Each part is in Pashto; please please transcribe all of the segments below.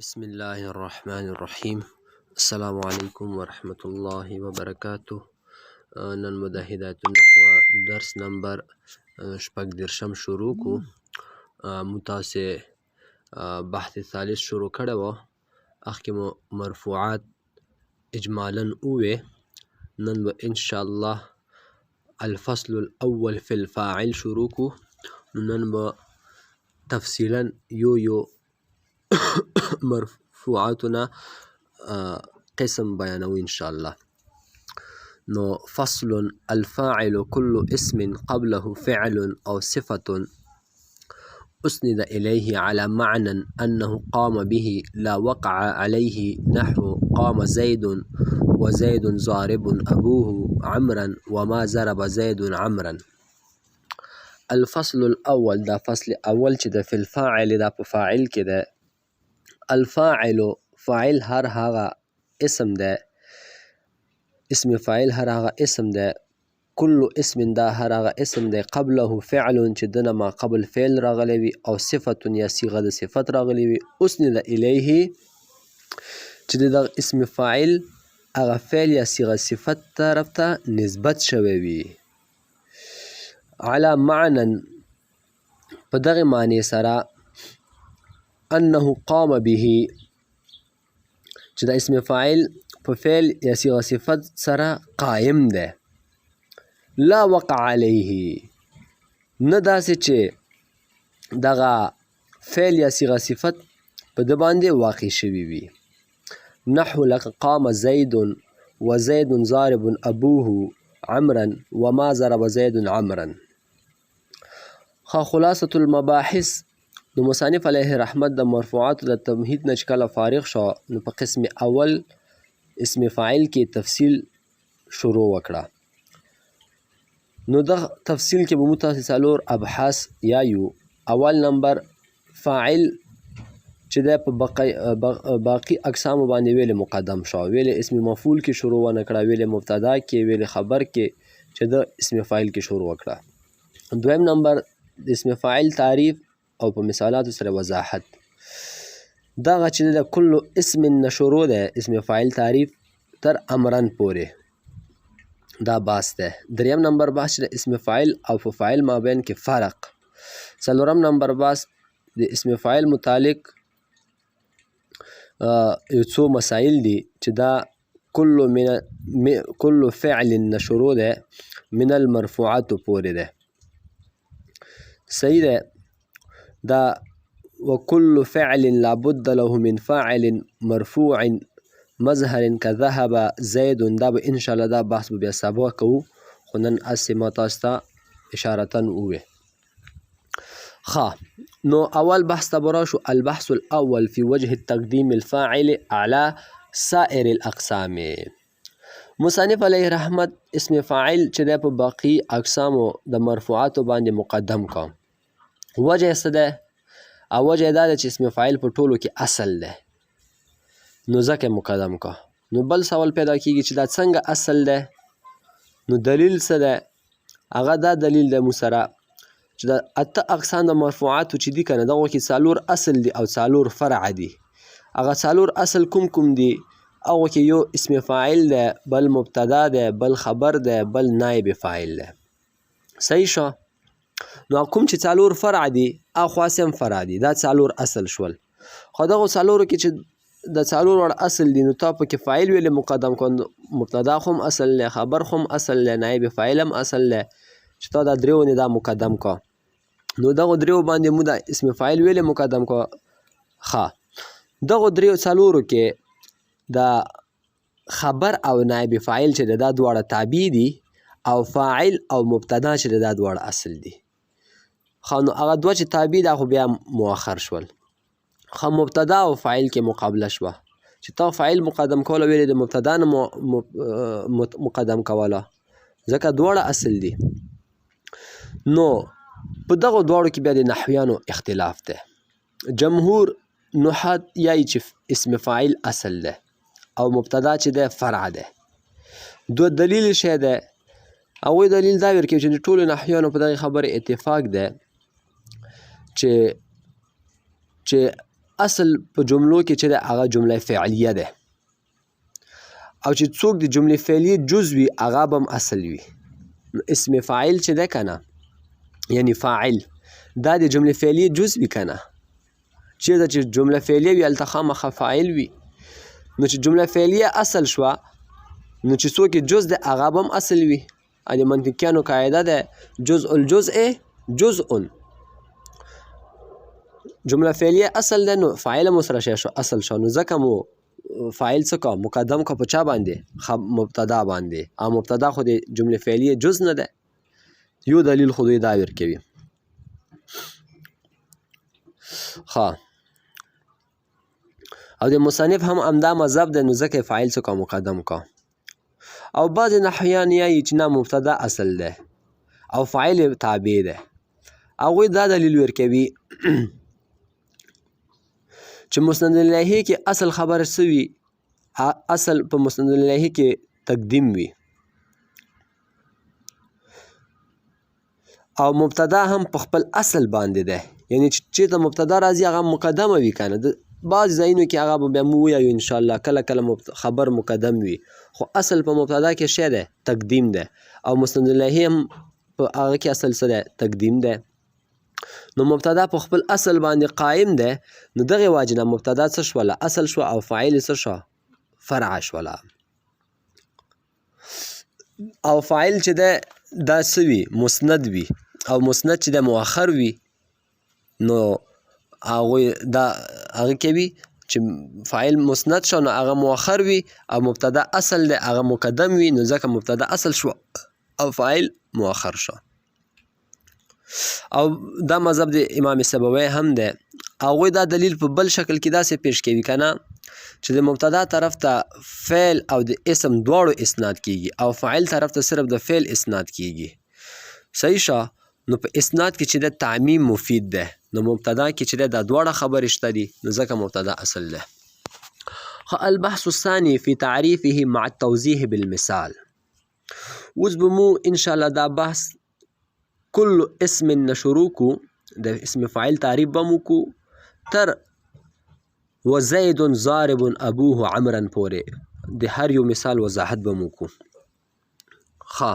بسم الله الرحمن الرحیم. السلام علیکم ورحمة الله وبرکاته. نن مو د هدایت النحو درس نمبر شپږ دېرشم شروع کو. مو تاسې بحث ثالث شروع کړی و. مخکې مو مرفوعات اجمالا ووې. نن به انشاءالله الفصل الاول فی الفاعل شروع کو. نن به تفصیلا یو مرفوعاتنا قسم بیانو انشاءالله. نو فصل: الفاعل كل اسم قبله فعل أو صفة أسند إليه على معنى أنه قام به لا وقع عليه، نحو قام زيد وزيد ضارب أبوه عمرا وما ضرب زيد عمرا. الفصل الأول دا فصل اول چې د فی الفاعل دا په فاعل کې ده. الفاعل فاعل هر هغه اسم ده، اسم فاعل هر هغه اسم ده. کل اسم دا هر هغه اسم ده قبله فعل چې دنه ما قبل فعل راغلی وي، او صفت یا صیغه د صفت راغلی وي. اسند الیه چې دغه اسم فاعل هغه فعل یا صیغه صفت طرف ته نسبت شوی وي. علی معنا په دغه معنی سره انه قام به چې دا اسم فاعل په فعل یا صیغه صفت سره قائم ده. لا وقع علیه نه داسې چې دغه فعل یا صیغه صفت په ده باندې واقع شوي وي. نحو لکه قام زید وزید ضارب ابوه عمرا وما ضرب زید عمرا. خلاصة المباحث نو مصنف علیه رحمت د مرفوعات د تمهید نه چې کله فارغ شو، نو په قسم اول اسم فاعل کې تفصیل شروع وکړه. نو د تفصیل کې به موږ تاسې څلور ابحاث یایو. اول نمبر فاعل چې دی په باقي اقسامو باندې ویلې مقدم شو. ویلې اسم مفعول کې شروع ونه کړه، ویلې مبتدا کې، ویلې خبر کې، چې د اسم فاعل کې شروع وکړه. دویم نمبر د اسم فاعل تعریف او په مثالاتو سره وضاحت. دغه چې د کل اسم نه شروع ده اسم فاعل تعریف تر امرن پورې، دا بحث ده. دریم نمبر بحث د اسم فاعل او په فاعل مابین کې فرق. څلورم نمبر بحث د اسم فاعل متعلق یو څو مسائل دي چې دا کل فعل نه شروع ده من المرفوعات پورې ده. صحیح ده. دا وكل فعل لابد له من فاعل مرفوع مظهر كذهب زید. دا به انشاءالله دا بحث به بیا سبا کوو، خو نن هسې ما تاسو ته اشارتن ووې. نو اول بحث ته به راشو. البحث الاول في وجه التقديم الفاعل على سائر الاقسام. مصنف علیه رحمت اسم فاعل چې دی په باقي اقسامو د مرفوعاتو باندې مقدم کا. وجه څه ده؟ او وجه دا ده چې اسم فاعل په ټولو کې اصل ده، نو ځکه مقدم کا. نو بل سوال پیدا کیږي چې دا څنګه اصل ده؟ نو دلیل څه ده؟ هغه دا دلیل ده مو سره چې دا اته اقسام د مرفوعاتو چې دي کنه، دغو کې څلور اصل دي او څلور فرع دي. هغه څلور اصل کوم دي؟ هغو کې یو اسم فاعل ده، بل مبتدا ده، بل خبر ده، بل نائب فاعل ده. صحیح شو؟ نو کوم چې څلور فرع دي او خاص هم فرع دي، دا څلور اصل شول. خو دغو څلورو کې چې د څلور وړ اصل دي، نو تا پکې فاعل ویلې مقدم کړه، مبتدا خو هم اصل دی، خبر خو هم اصل دی، نائب فاعل هم اصل دی، چې تا دا دریو نه دا مقدم کړه. نو دغو دریو باندې مو دا اسم فاعل ویلې مقدم کړه. دغو دریو څلورو کې دا خبر او نائب فاعل چې دا دواړه تابع دي، او فاعل او مبتدا چې دا دواړه اصل دي. نو هغه دوه چې تابع ده خو بیا مؤخر شول. مبتدا او فاعل کې مقابله شوه، چې تا فاعل مقدم کوله ویلې د مبتدا نه مقدم کوله، ځکه دواړه اصل دي. نو په دغو دواړو کې بیا د نحویانو اختلاف ده. جمهور نحات یایي چې اسم فاعل اصل ده او مبتدا چې ده فرع ده. دو دلیل شی ده. هغوی دلیل دا ورکوي چې د ټولو نحویانو په دغې خبرې اتفاق ده چې اصل په جملو کې چې دی هغه جمله فعلیه ده او چې څوک د جملې فعلیې جز وي هغه به هم اصل وي. نو اسم فاعل چې دی که نه یعنی فاعل دا د جملې فعلیې جز وي که نه چېرته چې جمله فعلیه وي هلته خامخا فاعل وي. نو چې جمله فعلیه اصل شوه نو چې څوک یې جز دی هغه به هم اصل وي. د منطقیانو قاعده ده جزء الجزء جزء. جمله فعلیه اصل ده نو فاعل هم ورسره شی شو اصل شو. نو ځکه مو فاعل څه کا مقدم کا په چا باندې مبتدا باندې او مبتدا خو د جمله فعلیه جز نه ده. یو دلیل خو دوی دا ورکوي. ښه او د مصنف هم همدا مذهب ده نو ځکه فاعل څه کا مقدم کا. او بعضې نحویان یایي چې نه مبتدا اصل ده او فاعل تابع ده. هغوی دا دلیل ورکوي چې مسند الیه کې اصل خبره څه وي اصل په مسند الیه کې تقدیم وي او مبتدا هم په خپل اصل باندې ده یعنی چې چېرته مبتدا راځي هغه مقدمه وي که نه. بعض ځایونو کې هغه به بیا مو ووایو انشاءالله کله کله خبر مقدم وي خو اصل په مبتدا کې شی دی تقدیم ده او مسند الیه هم په هغه کې اصل څه دی تقدیم ده. نو مبتدا په خپل اصل باندې قایم ده نو دغې واجې نه مبتدا څه شوله اصل شوه او فاعل څه شوه فرع شوله. او فاعل چې ده دا څه وي مسند وي او مسند چې ده مؤخر وي نو هغوی دا هغه کې وي چې فاعل مسند شو نو هغه مؤخر وي او مبتدا اصل ده هغه مقدم وي نو ځکه مبتدا اصل شو او فاعل مؤخر شو. او دا مذهب د امام سبوی هم ده. هغوی دا دلیل په بل شکل کې داسې پیش کوي که نه چې د مبتدا طرف ته فعل او د اسم دواړو اسناد کیږي او فاعل طرف ته صرف د فعل اسناد کیږي. صحیح شه. نو په اسناد کې چې د تعمیم مفید ده نو مبتدا کې چې دا دواړه خبرې شته دي نو ځکه مبتدا اصل ده. البحث الثاني في تعريفه مع التوضيح بالمثال. اوس به مو انشاءالله دا بحث کل اسم نشروع کو د اسم فاعل تعریف به مو کو تر وزید ضارب ابوه عمرا پورې د هر یو مثال وضاحت به مو کو. ښه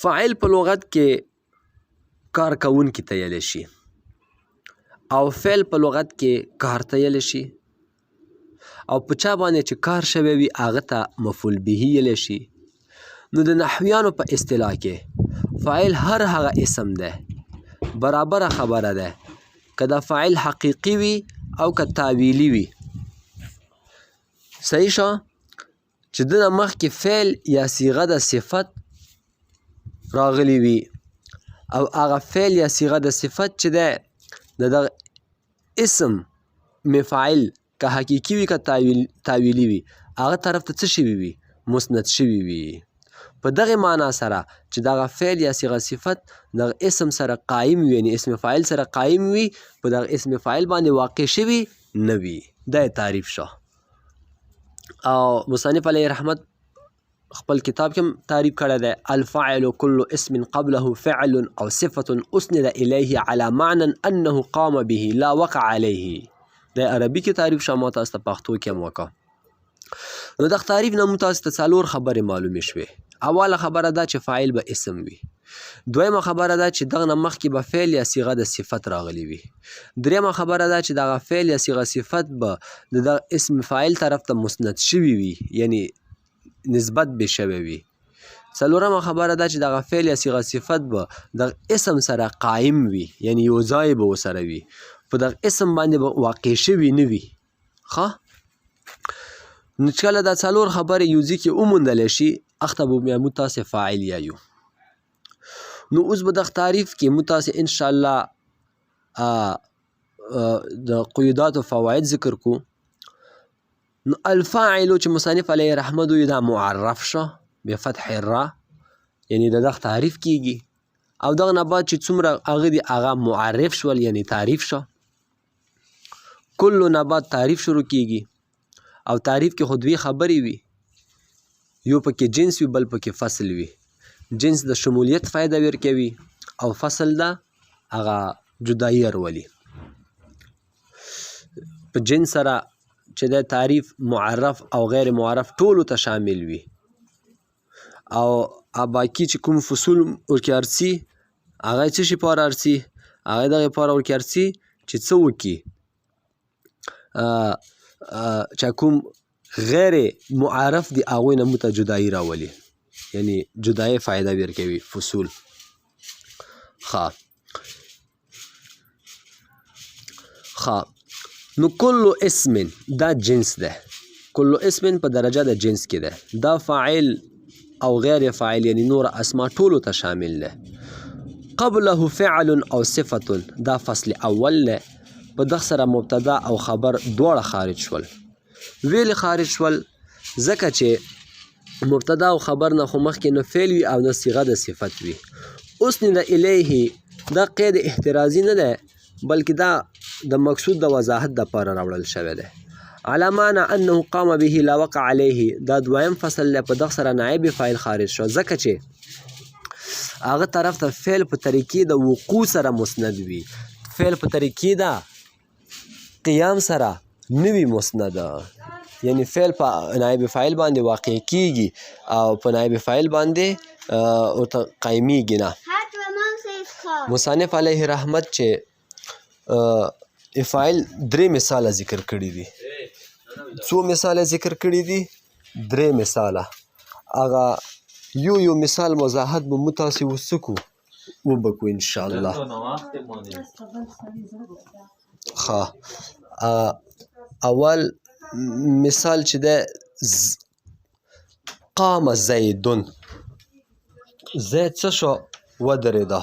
فاعل په لغت کې کار کوونکي ته ویلی شي او فعل په لغت کې کار ته ویلی شي او په چا باندې چې کار شوی وي هغه ته مفعول به ویلی شي. نو د نحویانو په اصطلاح کې فاعل هر هغه اسم ده برابره خبره ده که دا فاعل حقیقي وي او که تاویلي وي. صحیح شو چې د مخکې فعل یا صیغه د صفت راغلی وي او هغه فعل یا صیغه د صفت چې ده د دغه اسم مفاعل که حقیقي وي که تاویلي وي هغه طرف ته څه شوي وي مسند شوي وي. په دغه معنا سره چې دغه فعل یا صيغه صفت دغه اسم سره قایم وي یعنی اسم فاعل سره قایم وي په دغه اسم فاعل باندې واقع شوي نه وي. دا تعریف شو. او مصنف علیه رحمت خپل کتاب کې تعریف کړی دی الفاعل كل اسم قبله فعل او صفة اسند الیه على معنى انه قام به لا وقع عليه. د عربي کې تعریف شو ما تاسو ته پښتو کې هم وکړه. نو دغه تعریف نه مو تاسو ته څلور خبرې معلومې شوې. اوله خبره دا چې فاعل به اسم وي. دویمه خبره دا چې دغه نه مخکې به فعل یا صیغه د صفت راغلی وي. دریمه خبره دا چې دغه فعل یا صیغه صفت به د اسم فاعل طرف ته مسند شوي وي یعنی نسبت به شوی وي. څلورمه خبره دا چې دغه فعل یا صیغه صفت به د اسم سره قایم وي یعنی یو ځای به ورسره وي په دغه اسم باندې به واقع شوي نه وي. ښه نو چې کله دا څلور خبرې یو ځای کې وموندلی شي هغه ته به بیا موږ تاسې فاعل یایو. نو اوس به دغه تعریف کې موږ تاسې انشاءالله د قیودات و فواید ذکر کو. نو الفاعل چې مصنف علیه رحمت وي دا معرف شو بفتح الرا یعنی دغه تعریف کیږي او دغه نه بعد چې څومره هغه دي هغه معرف شول یعنی تعریف شو. کل نه بعد تعریف شروع کیږي او تعریف کې خو دوی خبرې وي یو پکې جنس وي بل پکې فصل وي. جنس د شمولیت فایده ورکوي او فصل دا هغه جدایي ورولي. په جنس سره چې د تعریف معرف او غیر معرف ټولو ته شامل وي او باقي چې کوم فصول ورکې ارسي هغه یې څه شي پاره ارسي هغه یې دغې پاره ورکې ارسي چې څه وکړي چې کوم غیر معرف دي هغوی نه موږ ته جدایي راولي یعنی جدایي فایده ورکوي فصول نو کلو اسم دا جنس ده کلو اسم په درجه د جنس کې ده دا فاعل او غیر فاعل یعنی نور اسما ټولو ته شامل ده قبله فعل او صفت دا فصل اول ده په دغه سره مبتدا او خبر دواړه خارج شول ویل خارج شول ځکه چې مبتدا او خبر نه خو مخکې نه فعل وي او نه صیغه د صفت وي اسند الیه دا قید احترازي نه ده بلکې دا د مقصود د وضاحت دپاره راوړل شوی دی علی معنی انه قام به لا وقع علیه دا دویم فصل دی په دغه سره نایب فاعل خارج شو ځکه چې هغه طرف ته فعل په طریقې د وقوع سره مسند وي فعل په طریقې د قیام سره نه وي مسند یعنی فعل په نایب فاعل باندې واقع کیږي او په نایب فاعل باندې ورته قایمیږي نه مصنف علیه رحمت چې فاعل درې مثاله ذکر کړي دي څو مثاله ذکر کړي دي درې مثاله هغه یو مثال وضاحت به موږ تاسې وسکو وبکو انشاءالله اول مثال چې ده قام زیدون زید څه شو ودرېده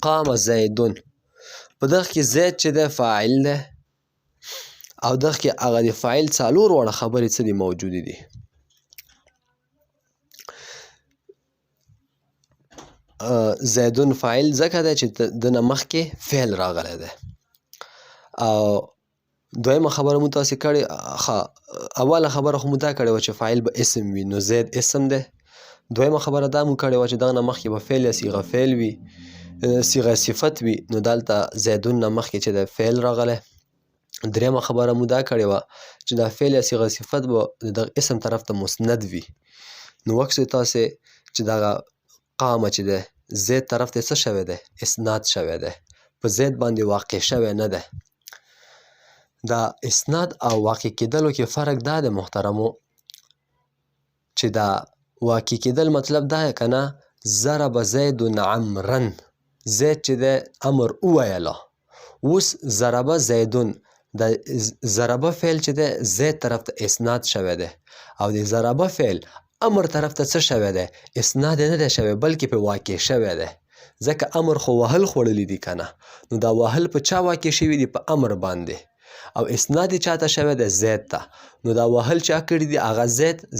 قام زیدون په دغه کې زید چې ده فاعل ده او دغه کې هغه د فاعل څلور واړه خبرې څه دي موجودې دي زیدون فاعل ځکه ده چې د نه مخکې فعل راغلی دی او دویمه خبره مو تاسې کړې اوله خبره خو مو دا کړې وه چې فاعل به اسم وي نو زید اسم دی دویمه خبره دا مو کړې وه چې دغه نه مخکې به فعل یا صیغه فعل وي صیغه صفت وي نو دلته زیدون نه مخکې چې د فعل راغلی دریمه خبره مو دا کړې وه چې دا فعل یا صیغه صفت به د دغه اسم طرف ته مسند وي نو وکسئ تاسې چې دغه قامه چې ده زید طرف ته څه شوی دی اسناد شوی دی په زید باندې واقع شوی نه ده دا اسناد او واقع کېدلو کې فرق دا دی محترمو چې دا واقع کېدل مطلب دا که نه ضرب زید عمرا زید چې دی امر وویله اوس ضربه زیدون د ضربه فعل چې دی زید طرف ته اسناد شوی دی او د ضربه فعل امر طرف ته څه شوی دی اسناد نه دی شوی بلکې په واقع شوی دی ځکه امر خو وهل خوړلی دي که نه نو دا وهل په چا واقع شوي دي په امر باندې او اسناد یې چاته شوی دی زید ته نو دا وهل چا کړي دي هغه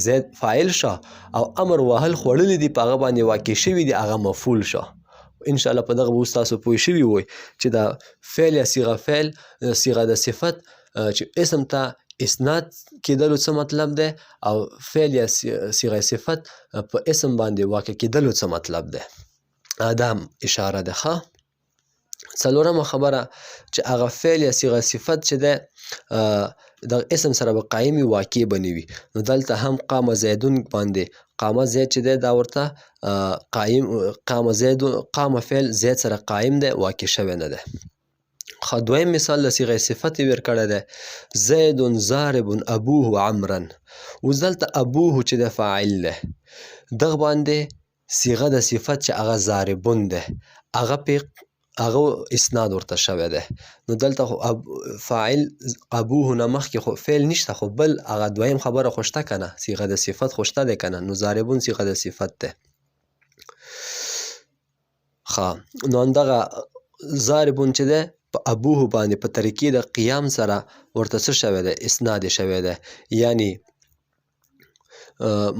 زید فاعل شه او امر وهل خوړلی دي په هغه باندې واقع شوي دي هغه مفعول شه انشاءالله په دغه به اوس تاسو پوه شوي وئ چې دا فعل یا صیغه فعل صیغه د صفت چې اسم ته اسناد کېدلو څه مطلب دی او فعل یا صیغه صفت په اسم باندې واقع کېدلو څه مطلب دی دا اشاره ده ښه څلورمه خبره چې هغه فعل یا صیغه صفت چې دی دغه اسم سره به قایم وي واقع به نه وي نو دلته هم قام زیدون باندې قامه زید چې دی دا ورته قام فعل زید سره قایم دی واقع شوی نه دی دویم مثال د صیغه صفت یې ورکړی دی زید ضارب ابوه عمرا اوس دلته ابوه چې دی فاعل دی دغه باندې صیغه د صفت چې هغه ضاربون دی هغه اسناد ورته شوی دی نو دلته خو فاعل ابوه نه مخکې خو فعل نشته خو بل هغه دویم خبره خو شته که نه صیغه د صفت خو شته دی که نه نو ضاربون صیغه د صفت دی نو همدغه ضاربون چې دی په ابوه باندې په طریقې د قیام سره ورته څه شوی دی اسناد یې شوی دی یعنی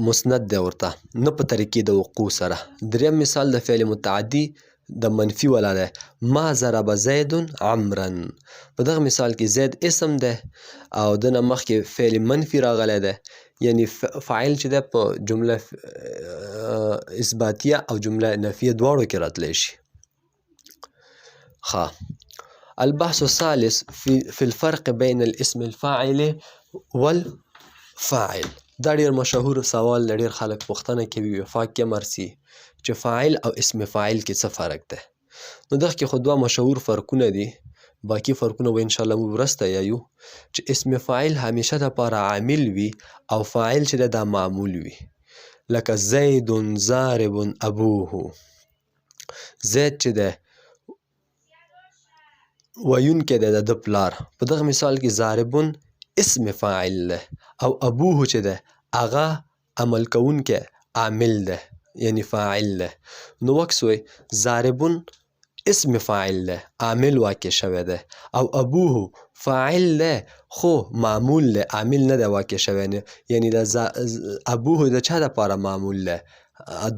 مسند دی ورته نه په طریقې د وقوع سره دریم مثال د فعل متعدي د منفي والا دی ما ضرب زید عمرا په دغه مثال کې زید اسم دی او د نه مخکې فعل منفي راغلی دی یعنی فاعل چې دی په جمله اثباتیه او جمله نفیه دواړو کې راتلی شي البحث الثالث في الفرق بين الاسم الفاعل والفاعل. دا ډیر مشهور سوال دی، ډیر خلک پوښتنه کوي وفاق کې مرسي چې فاعل او اسم فاعل کې څه فرق دی. نو دغه کې خو دوه مشهور فرقونه دي، باقي فرقونه به انشاءالله موږ وروسته یایو. چې اسم فاعل همیشه دپاره عامل وي او فاعل چې دی دا معمول وي. لکه زید ضارب ابوه، زید چې دی ویونکی دی د ده پلار. په دغه مثال کې ضاربون اسم فاعل دی او ابوه چې دی هغه عمل کوونکی عامل دی یعنی فاعل دی. نو وکس وی ضاربون اسم فاعل دی، عامل واقع شوی دی، او ابوه فاعل دی خو معمول دی، عامل نه دی واقع شوی. یعنی د ابوه د چا دپاره معمول دی؟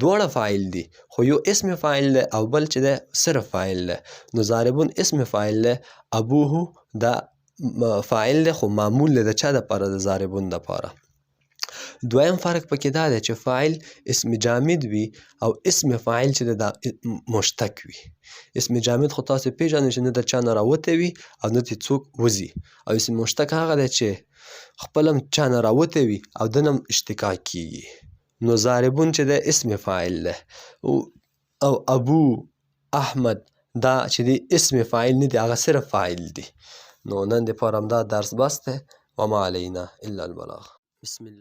دواړه فاعل دي خو یو اسم فاعل دی او بل چې دی صرف فاعل دی. نو ضاربون اسم فاعل دی، ابوه دا فاعل دی خو معمول دی د چا دپاره؟ د ضاربون دپاره. دویم فرق پکې دا دی چې فاعل اسم جامد وي او اسم فاعل چې دی دا مشتق وي. اسم جامد خو تاسو پیژنئ چې نه د چا نه راوتی وي او نه ترې څوک وځي، او اسم مشتق هغه دی چې خپله هم چا نه راوتی وي او ده نه هم اشتقاق کیږي. نو ضاربون چې دی اسم فاعل دی او ابو احمد دا چې دی اسم فاعل نه دی، هغه صرف فاعل دی. نو نن دپاره همدا درس بس دی. وما علینا الا البلاغ. بسم الله.